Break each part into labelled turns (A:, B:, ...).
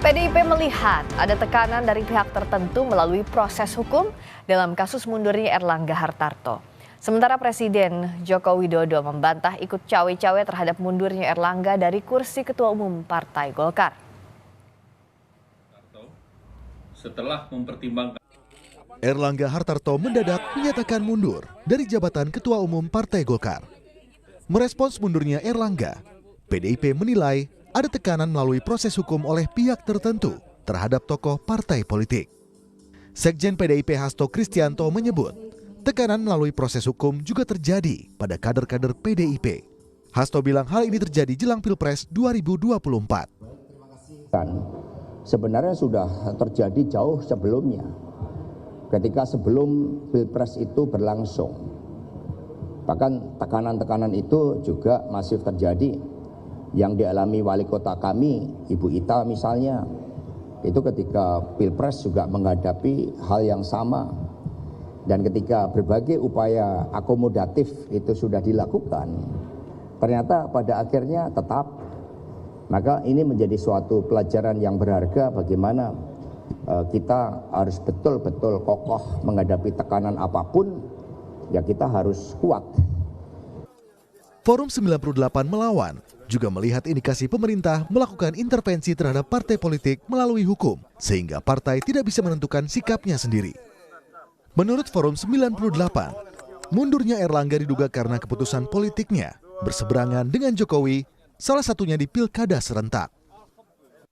A: PDIP melihat ada tekanan dari pihak tertentu melalui proses hukum dalam kasus mundurnya Erlangga Hartarto. Sementara Presiden Joko Widodo membantah ikut cawe-cawe terhadap mundurnya Erlangga dari kursi Ketua Umum Partai Golkar.
B: Setelah mempertimbangkan,
C: Erlangga Hartarto mendadak menyatakan mundur dari jabatan Ketua Umum Partai Golkar. Merespons mundurnya Erlangga, PDIP menilai ada tekanan melalui proses hukum oleh pihak tertentu terhadap tokoh partai politik. Sekjen PDIP Hasto Kristianto menyebut, tekanan melalui proses hukum juga terjadi pada kader-kader PDIP. Hasto bilang hal ini terjadi jelang Pilpres 2024.
D: Sebenarnya sudah terjadi jauh sebelumnya, ketika sebelum Pilpres itu berlangsung. Bahkan tekanan-tekanan itu juga masih terjadi yang dialami wali kota kami, Ibu Ita misalnya, itu ketika Pilpres juga menghadapi hal yang sama. Dan ketika berbagai upaya akomodatif itu sudah dilakukan, ternyata pada akhirnya tetap. Maka ini menjadi suatu pelajaran yang berharga bagaimana kita harus betul-betul kokoh menghadapi tekanan apapun, ya kita harus kuat.
C: Forum 98 melawan juga melihat indikasi pemerintah melakukan intervensi terhadap partai politik melalui hukum, sehingga partai tidak bisa menentukan sikapnya sendiri. Menurut Forum 98, mundurnya Erlangga diduga karena keputusan politiknya berseberangan dengan Jokowi, salah satunya di Pilkada serentak.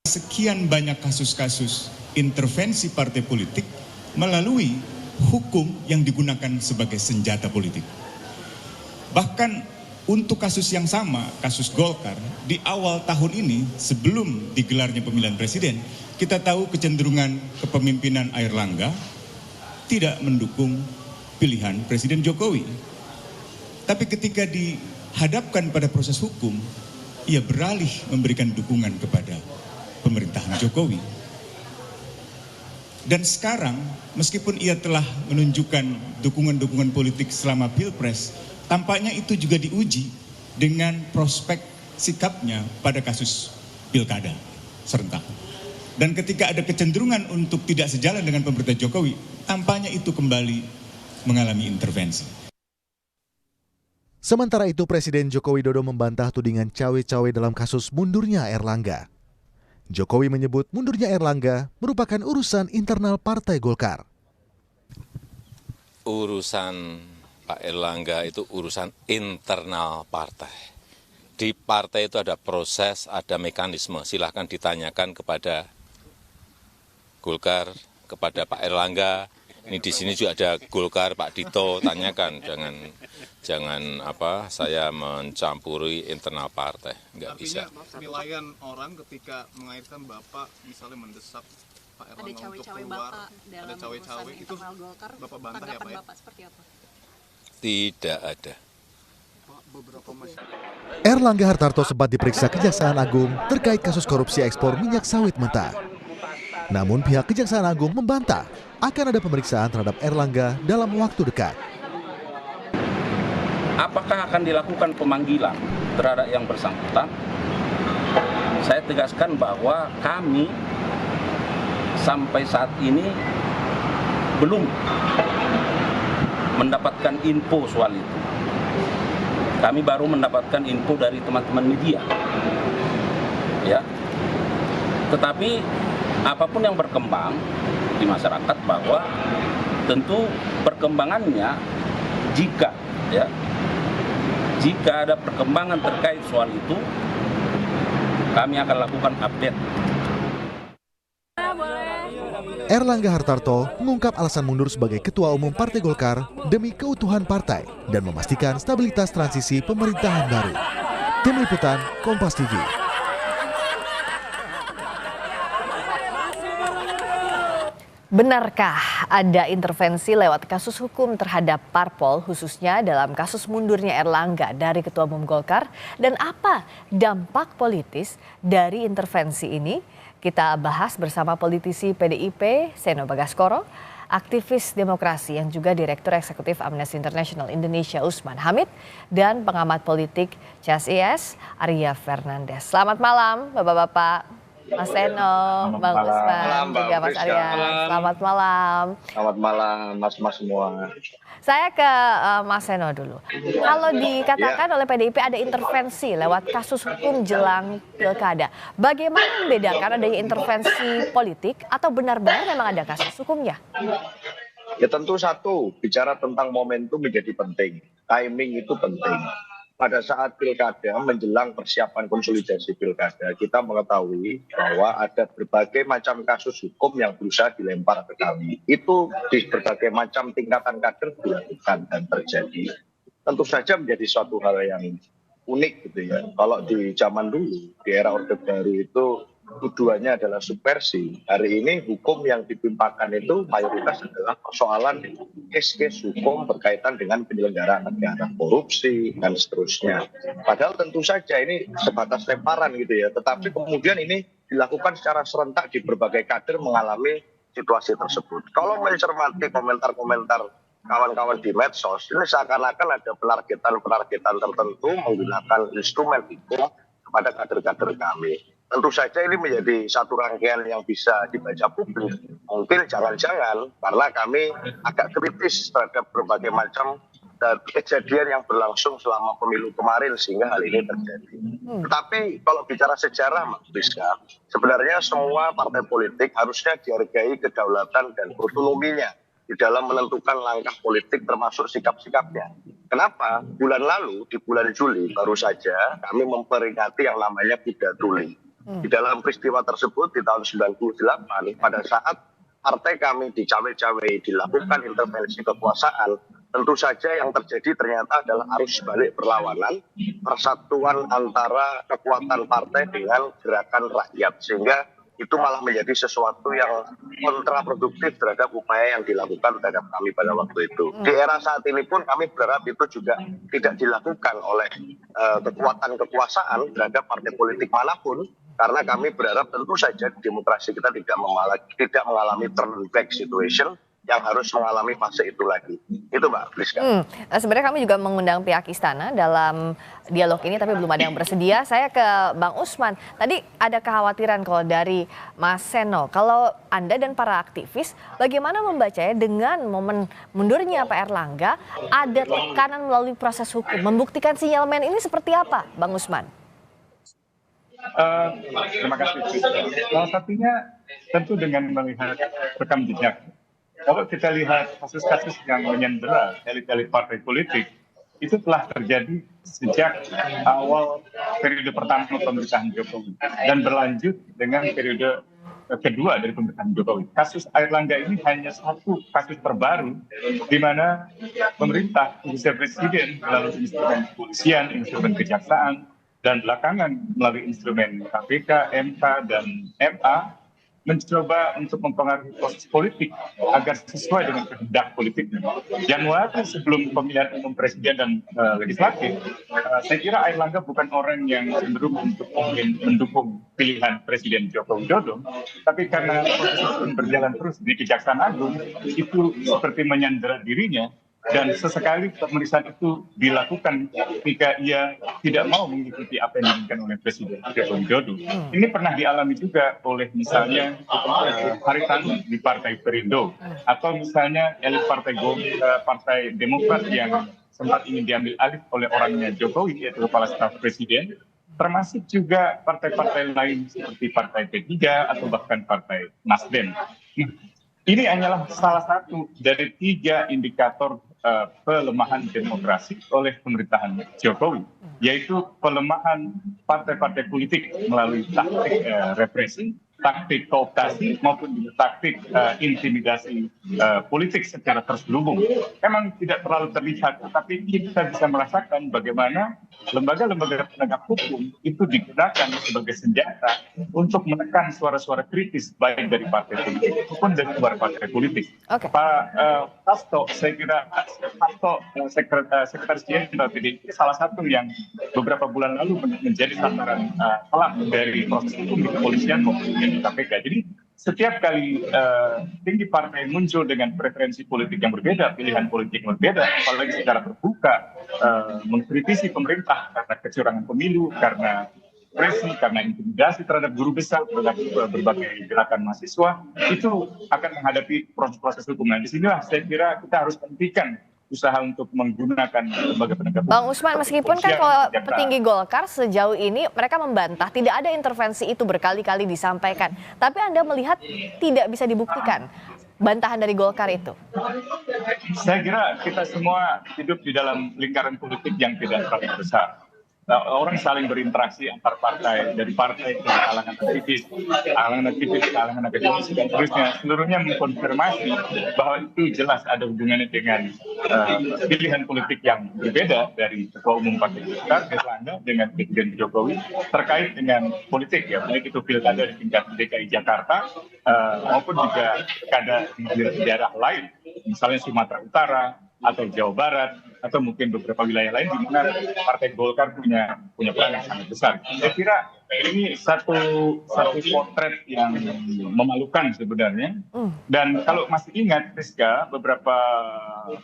E: Sekian banyak kasus-kasus intervensi partai politik melalui hukum yang digunakan sebagai senjata politik. Bahkan untuk kasus yang sama, kasus Golkar, di awal tahun ini sebelum digelarnya pemilihan presiden, kita tahu kecenderungan kepemimpinan Erlangga tidak mendukung pilihan Presiden Jokowi. Tapi ketika dihadapkan pada proses hukum, ia beralih memberikan dukungan kepada pemerintahan Jokowi. Dan sekarang, meskipun ia telah menunjukkan dukungan-dukungan politik selama Pilpres, tampaknya itu juga diuji dengan prospek sikapnya pada kasus Pilkada serentak. Dan ketika ada kecenderungan untuk tidak sejalan dengan pemerintah Jokowi, tampaknya itu kembali mengalami intervensi.
C: Sementara itu Presiden Joko Widodo membantah tudingan cawe-cawe dalam kasus mundurnya Erlangga. Jokowi menyebut mundurnya Erlangga merupakan urusan internal Partai Golkar.
F: Urusan Pak Erlangga itu urusan internal partai. Di partai itu ada proses, ada mekanisme. Silahkan ditanyakan kepada Golkar, kepada Pak Erlangga. Ini di sini juga ada Golkar, Pak Dito, tanyakan. Jangan saya mencampuri internal partai. Enggak bisa.
G: Penilaian orang ketika mengaitkan Bapak misalnya mendesak Pak Erlangga untuk keluar, ada cawe-cawe itu Bapak bantah ya Pak ya?
H: Bapak seperti apa?
F: Tidak ada.
C: Erlangga Hartarto sempat diperiksa Kejaksaan Agung terkait kasus korupsi ekspor minyak sawit mentah. Namun pihak Kejaksaan Agung membantah akan ada pemeriksaan terhadap Erlangga dalam waktu dekat.
I: Apakah akan dilakukan pemanggilan terhadap yang bersangkutan? Saya tegaskan bahwa kami sampai saat ini belum mendapatkan info soal itu. Kami baru mendapatkan info dari teman-teman media. Ya. Tetapi apapun yang berkembang di masyarakat, bahwa tentu perkembangannya jika ada perkembangan terkait soal itu, kami akan lakukan update.
C: Erlangga Hartarto mengungkap alasan mundur sebagai Ketua Umum Partai Golkar demi keutuhan partai dan memastikan stabilitas transisi pemerintahan baru. Tim Liputan, Kompas TV.
A: Benarkah ada intervensi lewat kasus hukum terhadap parpol, khususnya dalam kasus mundurnya Erlangga dari Ketua Umum Golkar? Dan apa dampak politis dari intervensi ini? Kita bahas bersama politisi PDIP Seno Bagaskoro, aktivis demokrasi yang juga Direktur Eksekutif Amnesty International Indonesia Usman Hamid, dan pengamat politik CSIS Arya Fernandes. Selamat malam Bapak-Bapak. Mas Seno, Bang Usman, juga Mas Arya. Selamat malam.
H: Selamat malam, mas-mas semua.
A: Saya ke Mas Seno dulu. Kalau dikatakan oleh PDIP ada intervensi lewat kasus hukum jelang pilkada. Bagaimana membedakan adanya intervensi politik atau benar-benar memang ada kasus hukumnya?
H: Ya tentu satu, bicara tentang momentum menjadi penting. Timing itu penting. Pada saat pilkada menjelang persiapan konsolidasi pilkada, kita mengetahui bahwa ada berbagai macam kasus hukum yang berusaha dilempar ke kami. Itu di berbagai macam tingkatan kader dilakukan dan terjadi. Tentu saja menjadi suatu hal yang unik gitu ya. Kalau di zaman dulu, di era Orde Baru itu tujuannya adalah subversi. Hari ini hukum yang ditimpakan itu mayoritas adalah persoalan case-case hukum berkaitan dengan penyelenggaraan negara, korupsi dan seterusnya. Padahal tentu saja ini sebatas lemparan gitu ya. Tetapi kemudian ini dilakukan secara serentak di berbagai kader mengalami situasi tersebut. Kalau mencermati komentar-komentar kawan-kawan di medsos, ini seakan-akan ada penargetan tertentu menggunakan instrumen hukum kepada kader-kader kami. Tentu saja ini menjadi satu rangkaian yang bisa dibaca publik. Mungkin jangan-jangan karena kami agak kritis terhadap berbagai macam kejadian yang berlangsung selama pemilu kemarin sehingga hal ini terjadi. Tetapi kalau bicara sejarah, Mas Rizka, sebenarnya semua partai politik harusnya dihargai kedaulatan dan otonominya di dalam menentukan langkah politik termasuk sikap-sikapnya. Kenapa? Bulan lalu, di bulan Juli, baru saja kami memperingati yang namanya Kuda Tuli. Di dalam peristiwa tersebut di tahun 98, pada saat partai kami dicawe-cawe dilakukan intervensi kekuasaan, tentu saja yang terjadi ternyata adalah arus balik perlawanan, persatuan antara kekuatan partai dengan gerakan rakyat, sehingga itu malah menjadi sesuatu yang kontraproduktif terhadap upaya yang dilakukan terhadap kami pada waktu itu. Di era saat ini pun kami berharap itu juga tidak dilakukan oleh kekuatan kekuasaan terhadap partai politik manapun, karena kami berharap tentu saja demokrasi kita tidak mengalami turn back situation yang harus mengalami fase itu lagi. Itu Mbak Priska.
A: Sebenarnya kami juga mengundang pihak istana dalam dialog ini, tapi belum ada yang bersedia. Saya ke Bang Usman. Tadi ada kekhawatiran kalau dari Mas Seno. Kalau Anda dan para aktivis, bagaimana membacanya dengan momen mundurnya Pak Erlangga, ada tekanan melalui proses hukum. Membuktikan sinyalmen ini seperti apa, Bang Usman?
J: Terima kasih. Salah satunya tentu dengan melihat rekam jejak. Kalau kita lihat kasus-kasus yang menyandera elit-elit partai politik, itu telah terjadi sejak awal periode pertama pemerintahan Jokowi dan berlanjut dengan periode kedua dari pemerintahan Jokowi. Kasus Airlangga ini hanya satu kasus terbaru di mana pemerintah, khususnya Presiden melalui instrumen kepolisian, instrumen kejaksaan, dan belakangan melalui instrumen KPK, MK, dan MA mencoba untuk mempengaruhi proses politik agar sesuai dengan kehendak politiknya. Januari sebelum pemilihan umum presiden dan legislatif, saya kira Airlangga bukan orang yang cenderung untuk mendukung pilihan Presiden Joko Widodo, tapi karena proses hukum berjalan terus di Kejaksaan Agung, itu seperti menyandera dirinya. Dan sesekali pemeriksaan itu dilakukan ketika ia tidak mau mengikuti apa yang diinginkan oleh Presiden Joko Widodo. Ini pernah dialami juga oleh misalnya Haritanu di Partai Perindo, atau misalnya elit Partai Demokrat yang sempat ingin diambil alih oleh orangnya Jokowi, yaitu Kepala Staf Presiden, termasuk juga partai-partai lain seperti Partai P3 atau bahkan Partai Nasdem. Ini hanyalah salah satu dari 3 indikator pelemahan demokrasi oleh pemerintahan Jokowi, yaitu pelemahan partai-partai politik melalui taktik represi, taktik kooptasi maupun juga taktik intimidasi politik secara terselubung. Memang tidak terlalu terlihat, tapi kita bisa merasakan bagaimana lembaga-lembaga penegak hukum itu digunakan sebagai senjata untuk menekan suara-suara kritis baik dari partai politik maupun dari luar partai politik. Pak Hasto, saya kira Sekretaris Jenderal PDIP salah satu yang beberapa bulan lalu menjadi sasaran telak dari proses hukum di kepolisian maupun di KPK. Jadi setiap kali tinggi partai muncul dengan preferensi politik yang berbeda, pilihan politik yang berbeda, apalagi secara terbuka mengkritisi pemerintah karena kecurangan pemilu, karena represi, karena intimidasi terhadap guru besar, terhadap berbagai gerakan mahasiswa, itu akan menghadapi proses-proses hukum. Nah, disinilah saya kira kita harus hentikan usaha untuk menggunakan lembaga penegak hukum.
A: Bang Usman, meskipun kan kalau petinggi Golkar sejauh ini mereka membantah tidak ada intervensi itu berkali-kali disampaikan, tapi Anda melihat tidak bisa dibuktikan bantahan dari Golkar itu.
J: Saya kira kita semua hidup di dalam lingkaran politik yang tidak terlalu besar. Orang saling berinteraksi antar partai, dari partai ke kalangan aktivis, kalangan akademis, dan seterusnya. Seluruhnya mengkonfirmasi bahwa itu jelas ada hubungannya dengan pilihan politik yang berbeda dari Ketua Umum Partai Golkar, Erlangga, dengan Presiden Jokowi terkait dengan politik, ya, baik itu pilkada di tingkat DKI Jakarta maupun juga pilkada di daerah lain, misalnya Sumatera Utara atau Jawa Barat, atau mungkin beberapa wilayah lain di mana Partai Golkar punya peran yang sangat besar. Saya kira ini satu potret yang memalukan sebenarnya. Dan kalau masih ingat, Rizka, beberapa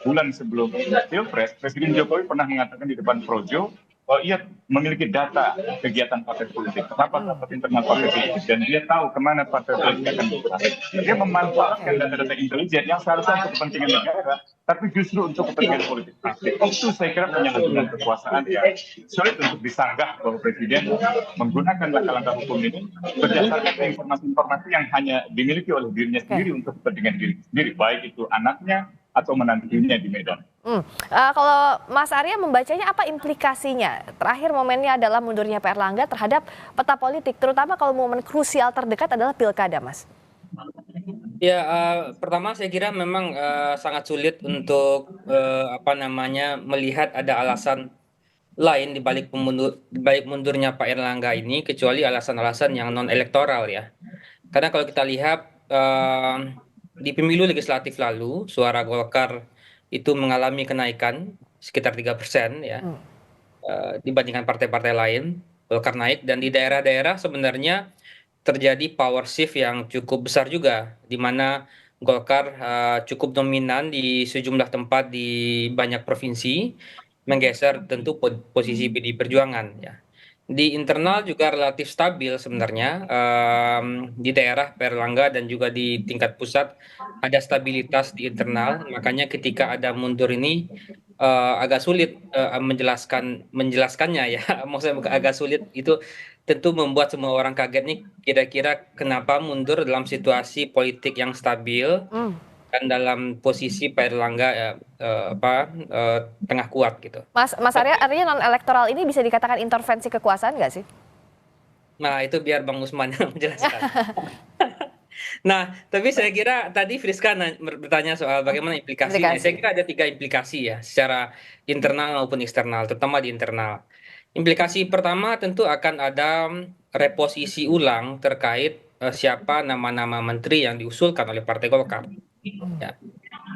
J: bulan sebelum Pilpres, Presiden Jokowi pernah mengatakan di depan Projo, ia memiliki data kegiatan partai politik, rapat-rapat internal partai politik, dan dia tahu kemana partai politik akan bergerak. Dia memanfaatkan data-data intelijen yang seharusnya untuk kepentingan negara, tapi justru untuk kepentingan politik praktik. Itu saya kira penyalahgunaan kekuasaan yang sulit untuk disanggah bahwa Presiden menggunakan langkah-langkah hukum ini berdasarkan informasi-informasi yang hanya dimiliki oleh dirinya sendiri untuk kepentingan diri sendiri, baik itu anaknya atau menantunya di Medan.
A: Kalau Mas Arya membacanya apa implikasinya? Terakhir momennya adalah mundurnya Pak Erlangga terhadap peta politik, terutama kalau momen krusial terdekat adalah pilkada, Mas.
K: Ya, pertama saya kira memang sangat sulit untuk melihat ada alasan lain di balik mundurnya Pak Erlangga ini kecuali alasan-alasan yang non elektoral, ya. Karena kalau kita lihat di pemilu legislatif lalu suara Golkar itu mengalami kenaikan sekitar 3%, ya, dibandingkan partai-partai lain. Golkar naik, dan di daerah-daerah sebenarnya terjadi power shift yang cukup besar juga, di mana Golkar cukup dominan di sejumlah tempat di banyak provinsi, menggeser tentu posisi PDI Perjuangan, ya. Di internal juga relatif stabil sebenarnya, di daerah Pak Erlangga dan juga di tingkat pusat ada stabilitas di internal. Makanya ketika ada mundur ini agak sulit menjelaskannya, ya. Maksudnya agak sulit, itu tentu membuat semua orang kaget nih, kira-kira kenapa mundur dalam situasi politik yang stabil dan dalam posisi Pak Erlangga tengah kuat, gitu.
A: Mas Arya, artinya non elektoral ini bisa dikatakan intervensi kekuasaan nggak sih?
K: Nah, itu biar Bang Usman yang menjelaskan. Nah, tapi saya kira tadi Friska bertanya soal bagaimana implikasinya. Saya kira ada 3 implikasi, ya, secara internal maupun eksternal, terutama di internal. Implikasi pertama tentu akan ada reposisi ulang terkait siapa nama-nama menteri yang diusulkan oleh Partai Golkar. Ya.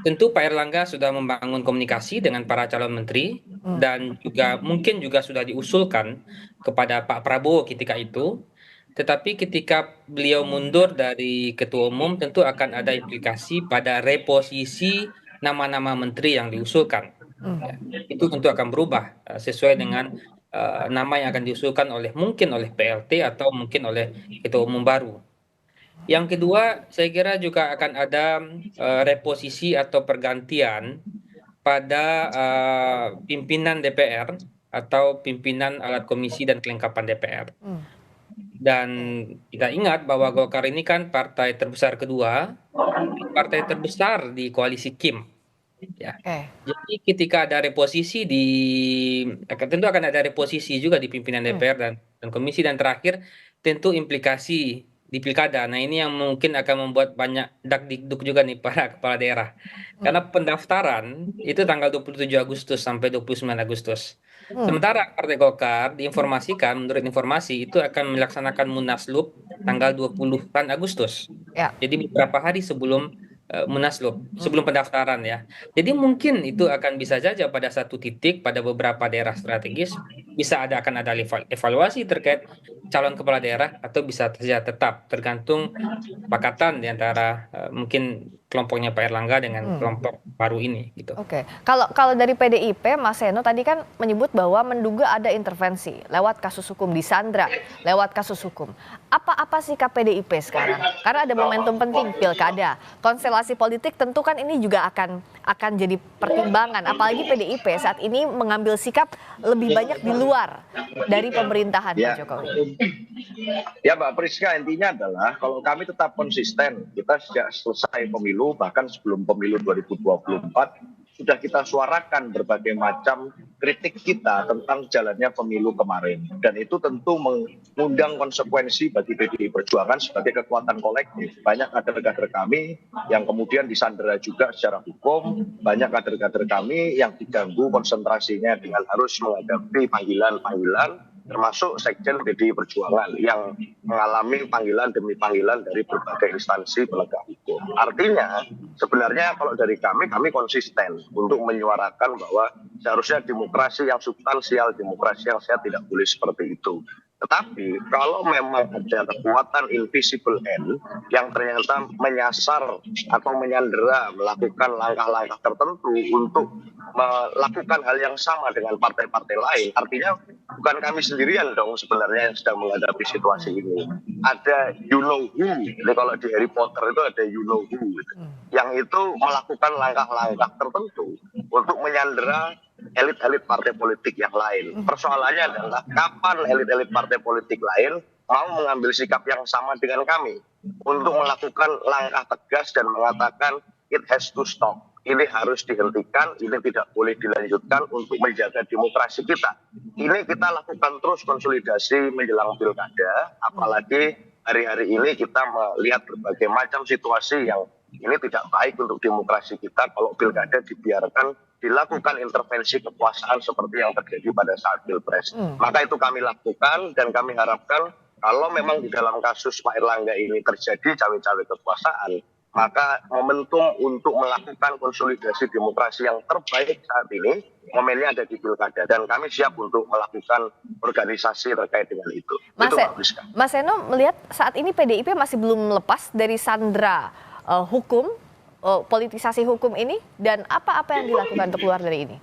K: Tentu Pak Erlangga sudah membangun komunikasi dengan para calon menteri dan juga mungkin juga sudah diusulkan kepada Pak Prabowo ketika itu. Tetapi ketika beliau mundur dari ketua umum tentu akan ada implikasi pada reposisi nama-nama menteri yang diusulkan. Ya. Itu tentu akan berubah sesuai dengan nama yang akan diusulkan mungkin oleh PLT atau mungkin oleh ketua umum baru. Yang kedua, saya kira juga akan ada reposisi atau pergantian pada pimpinan DPR atau pimpinan alat komisi dan kelengkapan DPR. Dan kita ingat bahwa Golkar ini kan partai terbesar kedua, partai terbesar di koalisi Kim. Ya. Jadi ketika ada reposisi tentu akan ada reposisi juga di pimpinan DPR dan komisi, dan terakhir tentu implikasi di pilkada. Nah, ini yang mungkin akan membuat banyak dak-dikduk juga nih para kepala daerah. Karena pendaftaran itu tanggal 27 Agustus sampai 29 Agustus. Sementara Partai Golkar diinformasikan, menurut informasi itu akan melaksanakan Munaslup tanggal 20 Agustus. Ya. Jadi beberapa hari sebelum Munaslup, sebelum pendaftaran, ya. Jadi mungkin itu akan bisa saja pada satu titik pada beberapa daerah strategis bisa akan ada evaluasi terkait calon kepala daerah atau bisa saja tetap tergantung kesepakatan di antara mungkin kelompoknya Pak Erlangga dengan kelompok baru ini gitu.
A: Oke. Kalau dari PDIP, Mas Seno tadi kan menyebut bahwa menduga ada intervensi lewat kasus hukum disandra, lewat kasus hukum. Apa sikap PDIP sekarang? Karena ada momentum penting pilkada. Konstelasi politik tentu kan ini juga akan jadi pertimbangan. Apalagi PDIP saat ini mengambil sikap lebih banyak di luar dari pemerintahan Pak Jokowi.
H: Ya Mbak Priska, intinya adalah kalau kami tetap konsisten, kita sejak selesai pemilu, bahkan sebelum pemilu 2024, sudah kita suarakan berbagai macam kritik kita tentang jalannya pemilu kemarin. Dan itu tentu mengundang konsekuensi bagi PDI Perjuangan sebagai kekuatan kolektif. Banyak kader-kader kami yang kemudian disandera juga secara hukum, banyak kader-kader kami yang diganggu konsentrasinya dengan harus menghadapi panggilan-panggilan, termasuk Sekjen PDI Perjuangan yang mengalami panggilan demi panggilan dari berbagai instansi penegak hukum. Artinya sebenarnya kalau dari kami konsisten untuk menyuarakan bahwa seharusnya demokrasi yang substansial, demokrasi yang sehat tidak boleh seperti itu. Tetapi kalau memang ada kekuatan invisible hand yang ternyata menyasar atau menyandera, melakukan langkah-langkah tertentu untuk melakukan hal yang sama dengan partai-partai lain, artinya bukan kami sendirian dong sebenarnya yang sedang menghadapi situasi ini. Ada you know who, jadi kalau di Harry Potter itu ada you know who, gitu, yang itu melakukan langkah-langkah tertentu untuk menyandera elit-elit partai politik yang lain. Persoalannya adalah kapan elit-elit partai politik lain mau mengambil sikap yang sama dengan kami untuk melakukan langkah tegas dan mengatakan it has to stop. Ini harus dihentikan, ini tidak boleh dilanjutkan untuk menjaga demokrasi kita. Ini kita lakukan terus konsolidasi menjelang pilkada, apalagi hari-hari ini kita melihat berbagai macam situasi yang ini tidak baik untuk demokrasi kita kalau pilkada dibiarkan dilakukan intervensi kekuasaan seperti yang terjadi pada saat Pilpres. Maka itu kami lakukan dan kami harapkan kalau memang di dalam kasus Pak Erlangga ini terjadi cawe-cawe kekuasaan, maka momentum untuk melakukan konsolidasi demokrasi yang terbaik saat ini, momennya ada di pilkada. Dan kami siap untuk melakukan organisasi terkait dengan itu.
A: Mas Seno melihat saat ini PDIP masih belum lepas dari sandera hukum, politisasi hukum ini, dan apa yang dilakukan untuk keluar dari ini?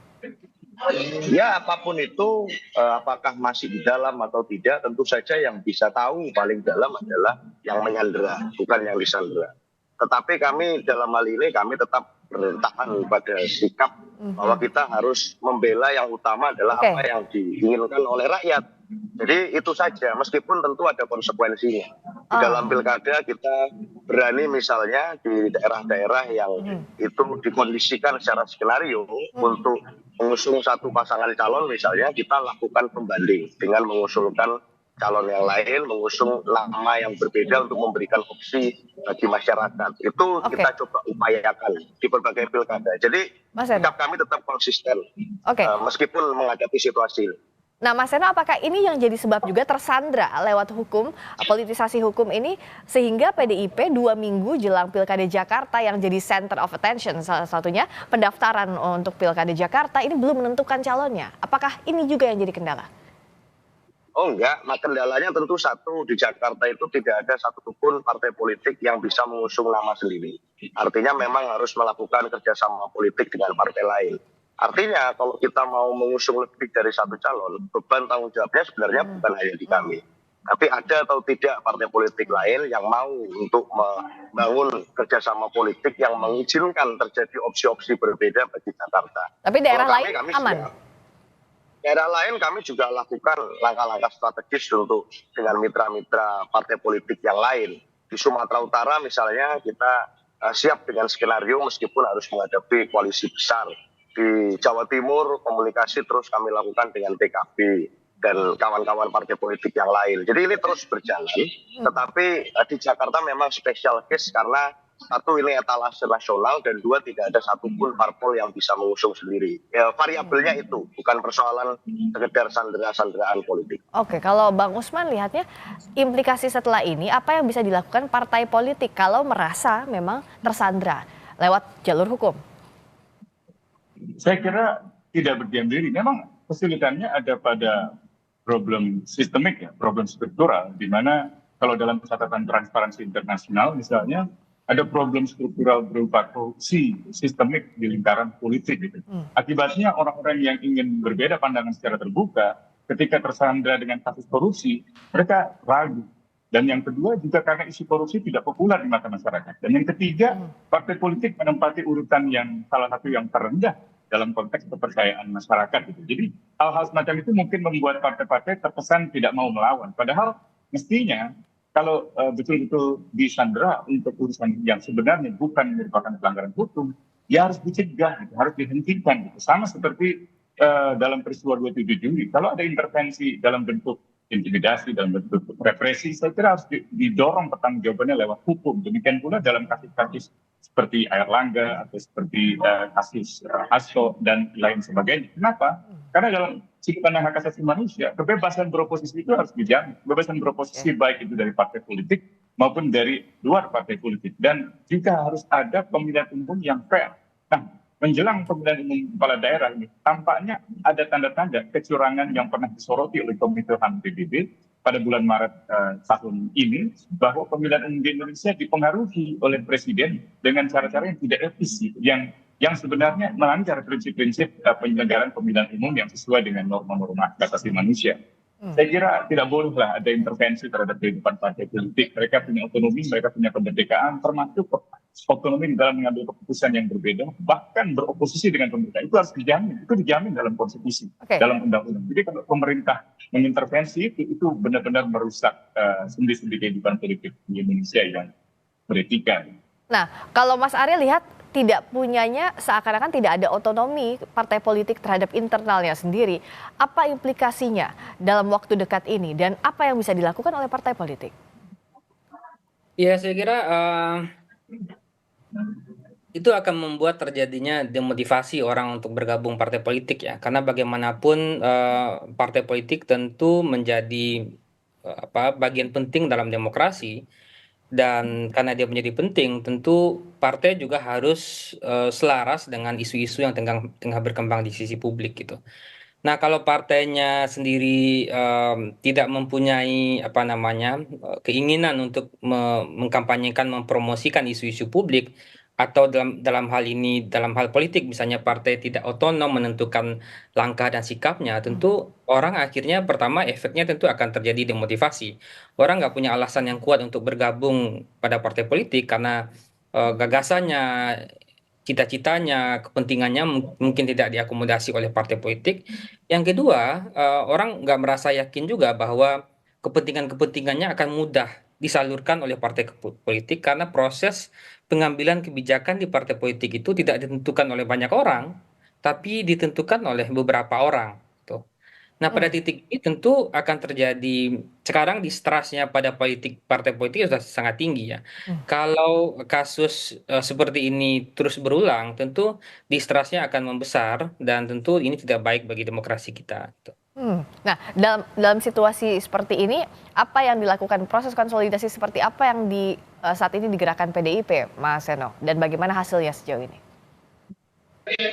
H: Ya, apapun itu, apakah masih di dalam atau tidak, tentu saja yang bisa tahu paling dalam adalah yang menyandera, bukan yang disandera. Tetapi kami dalam hal ini kami tetap bertahan pada sikap bahwa kita harus membela yang utama adalah apa yang diinginkan oleh rakyat. Jadi itu saja, meskipun tentu ada konsekuensinya. Di dalam pilkada kita berani misalnya di daerah-daerah yang itu dikondisikan secara skenario untuk mengusung satu pasangan calon, misalnya kita lakukan pembanding dengan mengusulkan calon yang lain, mengusung nama yang berbeda untuk memberikan opsi bagi masyarakat. Itu kita coba upayakan di berbagai pilkada. Jadi sikap kami tetap konsisten meskipun menghadapi situasi ini.
A: Nah, Mas Seno, apakah ini yang jadi sebab juga tersandra lewat hukum, politisasi hukum ini, sehingga PDIP 2 minggu jelang Pilkada Jakarta yang jadi center of attention, salah satunya pendaftaran untuk Pilkada Jakarta ini belum menentukan calonnya. Apakah ini juga yang jadi kendala?
H: Oh enggak, nah kendalanya tentu satu, di Jakarta itu tidak ada satupun partai politik yang bisa mengusung nama sendiri. Artinya memang harus melakukan kerjasama politik dengan partai lain. Artinya kalau kita mau mengusung lebih dari satu calon, beban tanggung jawabnya sebenarnya bukan hanya di kami. Tapi ada atau tidak partai politik lain yang mau untuk membangun kerjasama politik yang mengizinkan terjadi opsi-opsi berbeda bagi Jakarta.
A: Tapi daerah lain aman?
H: Daerah lain kami juga lakukan langkah-langkah strategis untuk dengan mitra-mitra partai politik yang lain. Di Sumatera Utara misalnya kita siap dengan skenario meskipun harus menghadapi koalisi besar. Di Jawa Timur komunikasi terus kami lakukan dengan PKB dan kawan-kawan partai politik yang lain. Jadi ini terus berjalan, tetapi di Jakarta memang spesial case karena satu ini etalase nasional dan dua tidak ada satupun parpol yang bisa mengusung sendiri. Ya, variabelnya itu bukan persoalan sekedar sandera-sanderaan politik.
A: Oke, kalau Bang Usman lihatnya implikasi setelah ini apa yang bisa dilakukan partai politik kalau merasa memang tersandera lewat jalur hukum?
J: Saya kira tidak berdiam diri. Memang kesulitannya ada pada problem sistemik ya, problem struktural, di mana kalau dalam catatan Transparansi Internasional misalnya ada problem struktural berupa korupsi sistemik di lingkaran politik gitu. Akibatnya orang-orang yang ingin berbeda pandangan secara terbuka ketika tersandra dengan kasus korupsi, mereka ragu. Dan yang kedua juga karena isu korupsi tidak populer di mata masyarakat. Dan yang ketiga, partai politik menempati urutan yang salah satu yang terendah dalam konteks kepercayaan masyarakat gitu. Jadi hal-hal semacam itu mungkin membuat partai-partai terkesan tidak mau melawan. Padahal mestinya kalau betul-betul disandera untuk urusan yang sebenarnya bukan merupakan pelanggaran hukum, ya harus dicegah, gitu, harus dihentikan. Gitu. Sama seperti dalam peristiwa 27 Juli, kalau ada intervensi dalam bentuk intimidasi, dalam bentuk represi, saya kira harus didorong pertanggungjawabannya lewat hukum. Demikian pula dalam kasus-kasus seperti Airlangga atau seperti kasus Hasto dan lain sebagainya. Kenapa? Karena dalam sudut pandang hak asasi manusia, kebebasan beroposisi itu harus dijamin. Kebebasan beroposisi baik itu dari partai politik maupun dari luar partai politik. Dan juga harus ada pemilihan umum yang fair. Nah, menjelang pemilihan umum kepala daerah ini, tampaknya ada tanda-tanda kecurangan yang pernah disoroti oleh Komite HAM PBB pada bulan Maret tahun ini, bahwa pemilihan umum di Indonesia dipengaruhi oleh presiden dengan cara-cara yang tidak etis, yang sebenarnya melanggar prinsip-prinsip penyelenggaraan pemilihan umum yang sesuai dengan norma-norma hak asasi manusia. Saya kira tidak bolehlah ada intervensi terhadap kehidupan partai politik. Mereka punya otonomi, mereka punya kemerdekaan, termasuk otonomi dalam mengambil keputusan yang berbeda, bahkan beroposisi dengan pemerintah. Itu harus dijamin, itu dijamin dalam konstitusi, dalam undang-undang. Jadi kalau pemerintah mengintervensi itu benar-benar merusak sendi-sendi kehidupan politik di Indonesia yang beretika.
A: Nah, kalau Mas Arya lihat tidak punyanya, seakan-akan tidak ada otonomi partai politik terhadap internalnya sendiri. Apa implikasinya dalam waktu dekat ini dan apa yang bisa dilakukan oleh partai politik?
K: Ya, saya kira itu akan membuat terjadinya demotivasi orang untuk bergabung partai politik ya. Karena bagaimanapun partai politik tentu menjadi bagian penting dalam demokrasi. Dan karena dia menjadi penting, tentu partai juga harus selaras dengan isu-isu yang tengah berkembang di sisi publik gitu. Nah, kalau partainya sendiri tidak mempunyai keinginan untuk mengkampanyekan, mempromosikan isu-isu publik, atau dalam hal ini, dalam hal politik misalnya partai tidak otonom menentukan langkah dan sikapnya, tentu orang akhirnya pertama efeknya tentu akan terjadi demotivasi. Orang nggak punya alasan yang kuat untuk bergabung pada partai politik karena gagasannya, cita-citanya, kepentingannya mungkin tidak diakomodasi oleh partai politik. Yang kedua, orang nggak merasa yakin juga bahwa kepentingan-kepentingannya akan mudah disalurkan oleh partai politik karena proses pengambilan kebijakan di partai politik itu tidak ditentukan oleh banyak orang, tapi ditentukan oleh beberapa orang. Nah, pada titik ini tentu akan terjadi, sekarang distrustnya pada partai politik sudah sangat tinggi ya. Kalau kasus seperti ini terus berulang, tentu distrustnya akan membesar dan tentu ini tidak baik bagi demokrasi kita.
A: Nah, dalam situasi seperti ini, apa yang dilakukan, proses konsolidasi seperti apa yang saat ini digerakkan PDIP, Mas Seno, dan bagaimana hasilnya sejauh ini?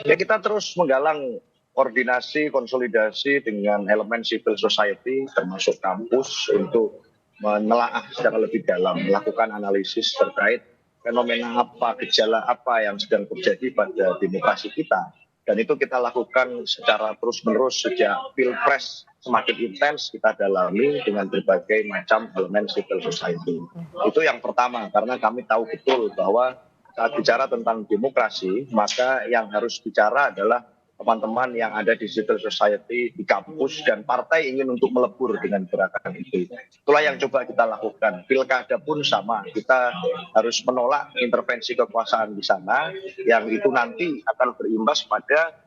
H: Ya, kita terus menggalang koordinasi, konsolidasi dengan elemen civil society termasuk kampus untuk menelaah secara lebih dalam, melakukan analisis terkait fenomena apa, gejala apa yang sedang terjadi pada demokrasi kita. Dan itu kita lakukan secara terus-menerus sejak Pilpres semakin intens kita dalami dengan berbagai macam elemen civil society. Itu yang pertama, karena kami tahu betul bahwa saat bicara tentang demokrasi, maka yang harus bicara adalah teman-teman yang ada di civil society, di kampus, dan partai ingin untuk melebur dengan gerakan itu. Itulah yang coba kita lakukan. Pilkada pun sama, kita harus menolak intervensi kekuasaan di sana, yang itu nanti akan berimbas pada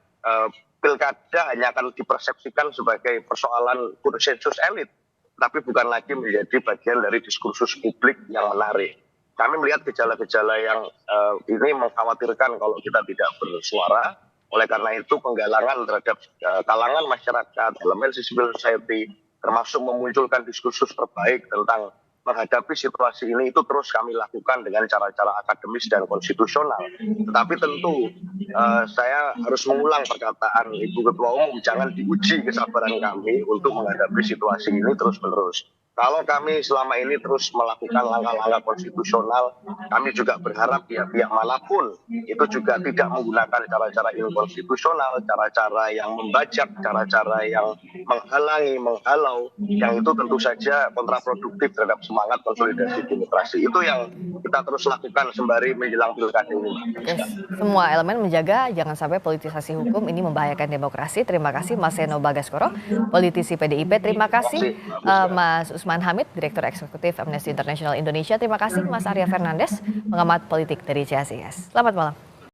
H: pilkada hanya akan dipersepsikan sebagai persoalan konsensus elit, tapi bukan lagi menjadi bagian dari diskursus publik yang menarik. Kami melihat gejala-gejala yang ini mengkhawatirkan kalau kita tidak bersuara. Oleh karena itu penggalangan terhadap kalangan masyarakat, elemen civil society, termasuk memunculkan diskursus terbaik tentang menghadapi situasi ini itu terus kami lakukan dengan cara-cara akademis dan konstitusional. Tetapi tentu saya harus mengulang perkataan Ibu Ketua Umum, jangan diuji kesabaran kami untuk menghadapi situasi ini terus-menerus. Kalau kami selama ini terus melakukan langkah-langkah konstitusional, kami juga berharap pihak-pihak manapun itu juga tidak menggunakan cara-cara inkonstitusional, cara-cara yang membajak, cara-cara yang menghalangi, menghalau, yang itu tentu saja kontraproduktif terhadap semangat konsolidasi demokrasi. Itu yang kita terus lakukan sembari menjelang pilkada ini.
A: Semua elemen menjaga jangan sampai politisasi hukum ini membahayakan demokrasi. Terima kasih Mas Seno Bagaskoro, politisi PDIP. Terima kasih Mas Usman Hamid, Direktur Eksekutif Amnesty International Indonesia. Terima kasih Mas Arya Fernandes, pengamat politik dari CSIS. Selamat malam.